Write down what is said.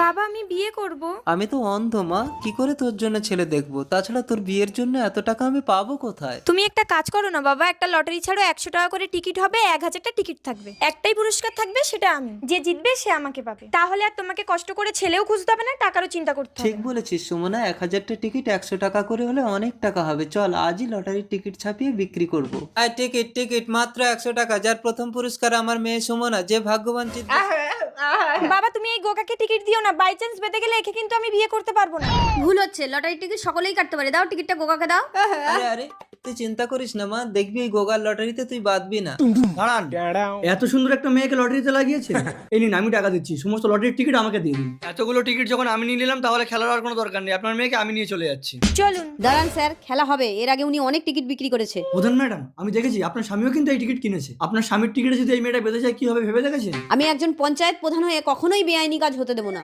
বাবা আমি বিয়ে করব। আমি তো অন্ধ মা, কি করে তোর জন্য ছেলে দেখবো? তাছাড়া তোর বিয়ের জন্য এত টাকা আমি পাবো কোথায়? তুমি একটা কাজ করো না বাবা, একটা লটারি ছাড়ো, 100 টাকা করে টিকিট হবে, 1000টা টিকিট থাকবে, একটাই পুরস্কার থাকবে, সেটা আমি, যে জিতবে সে আমাকে পাবে। তাহলে আর তোমাকে কষ্ট করে ছেলেও খুঁজতে হবে না, টাকারও চিন্তা করতে হবে ঠিক না। বলেছিস সুমনা, 1000টা টিকিট 100 টাকা করে হলে অনেক টাকা হবে। চল আজই লটারির টিকিট ছাপিয়ে বিক্রি করবো। আর টিকিট টিকিট মাত্র 100 টাকা। যার প্রথম পুরস্কার আমার মেয়ে সুমনা, যে ভাগ্যবান জিতবে। বাবা তুমি এই গোকাকে টিকিট দিও না, বাই চান্স বেঁধে গেলে একে কিন্তু আমি বিয়ে করতে পারবো না। ভুল হচ্ছে, লটারির টিকিট সকলেই কাটতে পারে। দাও টিকিটটা গোকাকে দাও। আরে আরে, তুই চিন্তা করিস না মা, দেখবি এই গোগার লটারিতে তুই বাঁধবি না। দাঁড়ান, এত সুন্দর একটা মেয়েকে লটারিতে লাগিয়েছে। এই নিন, আমি টাকা দিচ্ছি, সমস্ত লটারির টিকিট আমাকে দিয়ে দিন। এতগুলো টিকিট যখন আমি নিয়ে নিলাম, তাহলে খেলার আর কোনো দরকার নেই। আপনার মেয়েকে আমি নিয়ে চলে যাচ্ছি। চলুন। দাঁড়ান স্যার, খেলা হবে। এর আগে উনি অনেক টিকিট বিক্রি করেছে। প্রধান ম্যাডাম, আমি দেখেছি আপনার স্বামীও কিন্তু এই টিকিট কিনেছে। আপনার স্বামীর টিকিটে যদি এই মেয়েটা বেঁধে যায়, কি হবে ভেবে দেখেছেন? আমি একজন পঞ্চায়েত প্রধান হয়ে কখনোই বেআইনি কাজ হতে দেবো না।